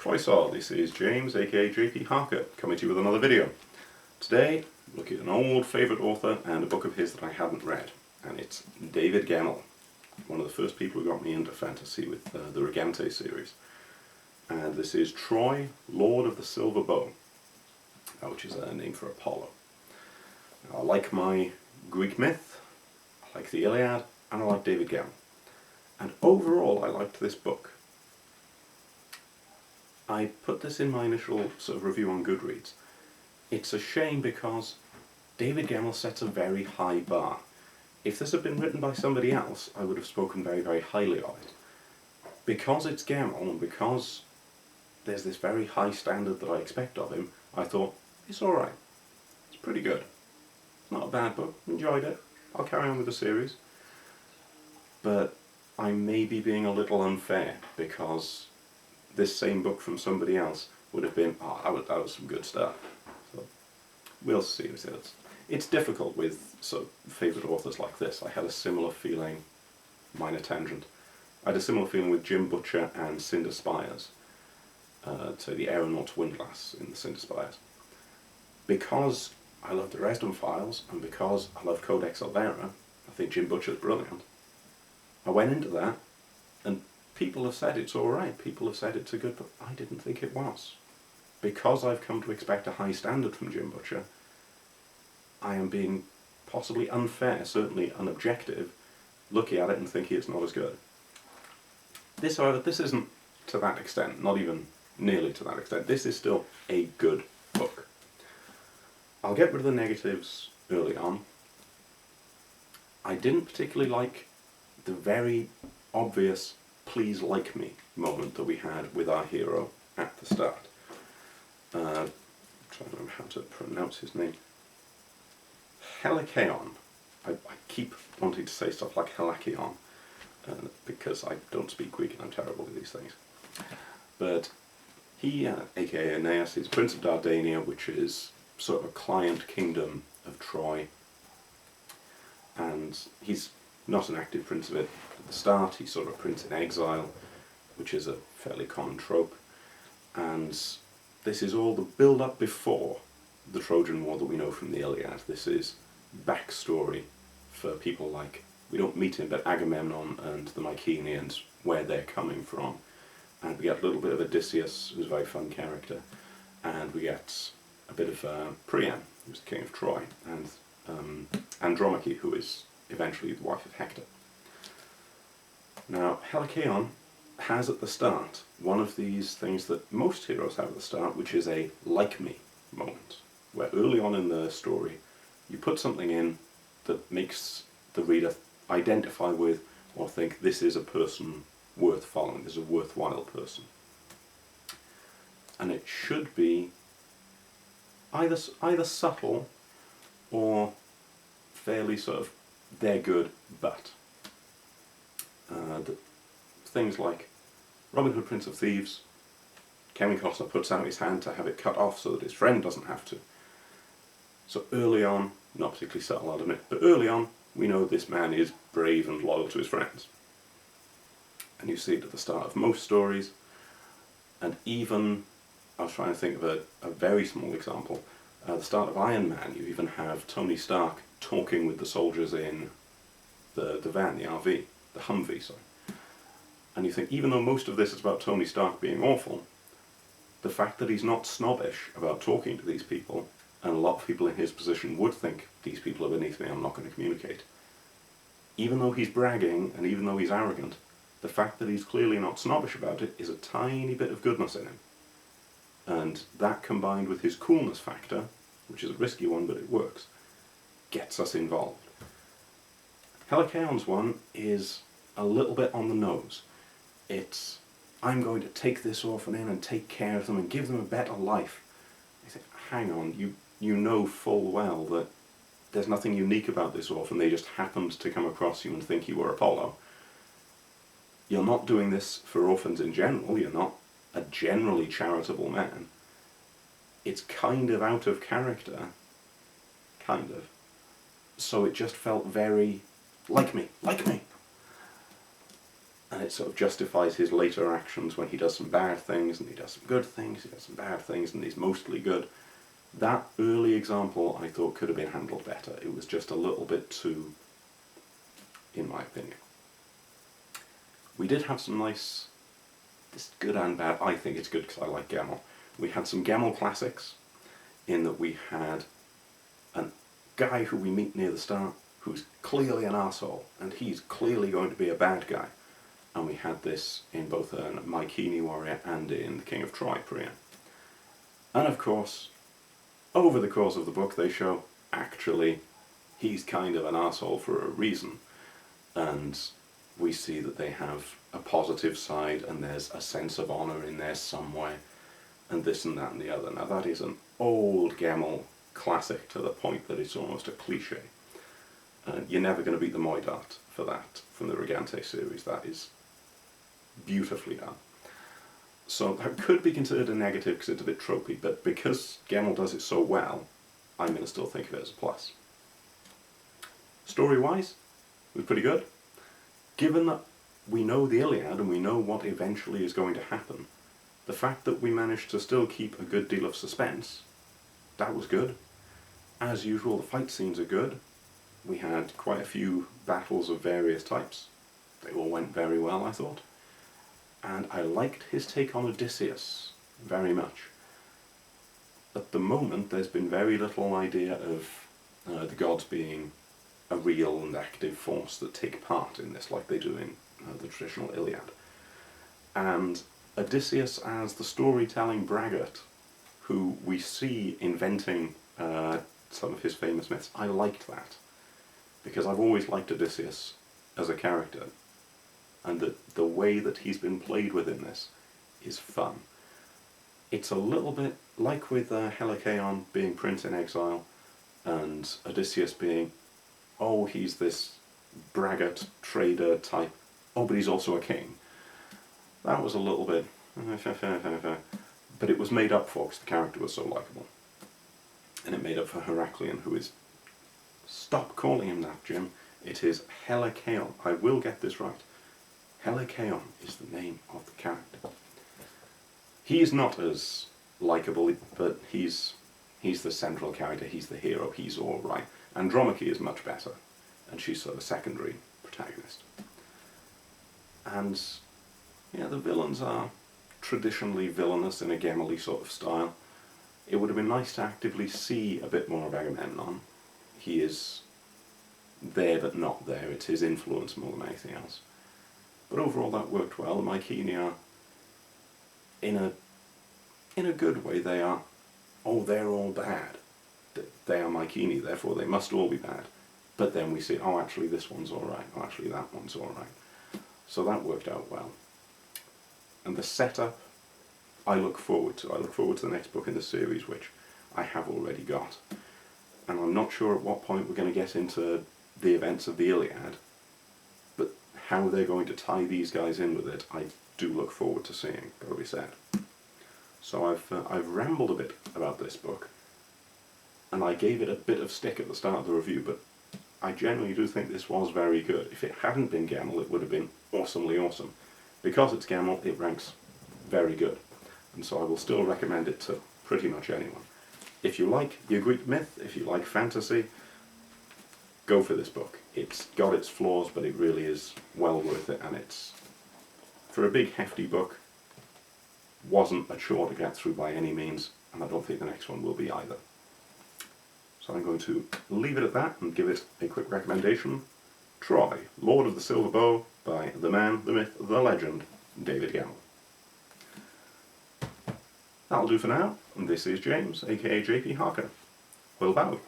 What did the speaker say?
Croeso, this is James aka JP Harker coming to you with another video. Today, looking at an old favourite author and a book of his that I hadn't read, and it's David Gemmell, one of the first people who got me into fantasy with the Regente series. And this is Troy, Lord of the Silver Bow, which is a name for Apollo. Now, I like my Greek myth, I like the Iliad, and I like David Gemmell. And overall I liked this book. I put this in my initial sort of review on Goodreads. It's a shame because David Gemmell sets a very high bar. If this had been written by somebody else, I would have spoken very, very highly of it. Because it's Gemmell, and because there's this very high standard that I expect of him, I thought, it's alright. It's pretty good. It's not a bad book. Enjoyed it. I'll carry on with the series. But I may be being a little unfair, because this same book from somebody else would have been, that was some good stuff. So we'll see. It's difficult with sort of favourite authors like this. I had a similar feeling, minor tangent, I had a similar feeling with Jim Butcher and Cinder Spires, to the Aeronaut's Windlass in the Cinder Spires. Because I love the Dresden Files, and because I love Codex Alvera, I think Jim Butcher's brilliant. I went into that, and people have said it's alright, people have said it's a good book. I didn't think it was. Because I've come to expect a high standard from Jim Butcher, I am being possibly unfair, certainly unobjective, looking at it and thinking it's not as good. This, however, this isn't to that extent, not even nearly to that extent. This is still a good book. I'll get rid of the negatives early on. I didn't particularly like the very obvious please like me moment that we had with our hero at the start. I'm trying to remember how to pronounce his name. Helikeon. I keep wanting to say stuff like Helakion, because I don't speak Greek and I'm terrible with these things. But he, aka Aeneas, is Prince of Dardania, which is sort of a client kingdom of Troy. And he's not an active prince of it at the start. He's sort of a prince in exile, which is a fairly common trope. And this is all the build-up before the Trojan War that we know from the Iliad. This is backstory for people like, we don't meet him, but Agamemnon and the Mycenaeans, where they're coming from. And we get a little bit of Odysseus, who's a very fun character. And we get a bit of Priam, who's the king of Troy, and Andromache, who is eventually the wife of Hector. Now, Helikeon has at the start one of these things that most heroes have at the start, which is a like me moment, where early on in the story you put something in that makes the reader identify with or think this is a person worth following, this is a worthwhile person. And it should be either subtle or fairly sort of they're good, but. Things like Robin Hood, Prince of Thieves, Kevin Costner puts out his hand to have it cut off so that his friend doesn't have to. So early on, not particularly subtle, I'll admit, but early on, we know this man is brave and loyal to his friends. And you see it at the start of most stories, and even, I was trying to think of a very small example, at the start of Iron Man, you even have Tony Stark talking with the soldiers in the van, the RV, the Humvee, sorry. And you think, even though most of this is about Tony Stark being awful, the fact that he's not snobbish about talking to these people, and a lot of people in his position would think, these people are beneath me, I'm not going to communicate. Even though he's bragging, and even though he's arrogant, the fact that he's clearly not snobbish about it is a tiny bit of goodness in him. And that combined with his coolness factor, which is a risky one but it works, gets us involved. Helikeon's one is a little bit on the nose. It's, I'm going to take this orphan in and take care of them and give them a better life. You think, hang on, you know full well that there's nothing unique about this orphan, they just happened to come across you and think you were Apollo. You're not doing this for orphans in general, you're not a generally charitable man. It's kind of out of character, kind of. So it just felt very, like me. and it sort of justifies his later actions when he does some bad things, and he does some good things, he does some bad things, and he's mostly good. That early example I thought could have been handled better. It was just a little bit too, in my opinion. We did have some nice, this good and bad, I think it's good because I like Gemmell. We had some Gemmell classics, in that we had a guy who we meet near the start who's clearly an arsehole, and he's clearly going to be a bad guy. And we had this in both Mycenae Warrior and in The King of Troy, Priam. And of course, over the course of the book they show, actually, he's kind of an arsehole for a reason. And we see that they have a positive side, and there's a sense of honour in there somewhere, and this and that and the other. Now that is an old Gemmell classic to the point that it's almost a cliche. You're never going to beat the Moidart for that from the Regante series. That is beautifully done. So that could be considered a negative because it's a bit tropey, but because Gemmell does it so well, I'm going to still think of it as a plus. Story-wise, it was pretty good. Given that we know the Iliad and we know what eventually is going to happen, the fact that we managed to still keep a good deal of suspense, that was good. As usual, the fight scenes are good. We had quite a few battles of various types. They all went very well, I thought. And I liked his take on Odysseus very much. At the moment, there's been very little idea of the gods being a real and active force that take part in this, like they do in the traditional Iliad. And Odysseus as the storytelling braggart, who we see inventing some of his famous myths, I liked that. Because I've always liked Odysseus as a character, and that the way that he's been played within this is fun. It's a little bit like with Helicon being prince in exile, and Odysseus being, oh, he's this braggart, trader type, oh, but he's also a king. That was a little bit, but it was made up for because the character was so likeable. And it made up for Heracleon, who is, stop calling him that, Jim, it is Helicon. I will get this right. Helicon is the name of the character. He is not as likeable, but he's the central character, he's the hero, he's alright. Andromache is much better, and she's sort of a secondary protagonist. And yeah, the villains are traditionally villainous in a Gemmell-y sort of style. It would have been nice to actively see a bit more of Agamemnon. He is there but not there, it's his influence more than anything else. But overall that worked well. The Mycenae are, in a good way, they are, oh, they're all bad. They are Mycenae, therefore they must all be bad. But then we see, oh, actually this one's alright, oh, actually that one's alright. So that worked out well. And the setup, I look forward to. I look forward to the next book in the series, which I have already got. And I'm not sure at what point we're going to get into the events of the Iliad, but how they're going to tie these guys in with it, I do look forward to seeing, gotta be said. So I've rambled a bit about this book, and I gave it a bit of stick at the start of the review, but I genuinely do think this was very good. If it hadn't been Gemmell, it would have been awesomely awesome. Because it's Gemmell, it ranks very good. And so I will still recommend it to pretty much anyone. If you like your Greek myth, if you like fantasy, go for this book. It's got its flaws, but it really is well worth it, and it's, for a big hefty book, wasn't a chore to get through by any means, and I don't think the next one will be either. So I'm going to leave it at that and give it a quick recommendation. Troy, Lord of the Silver Bow, by the man, the myth, the legend, David Gemmell. That'll do for now, and this is James, aka JP Harker. Will bow.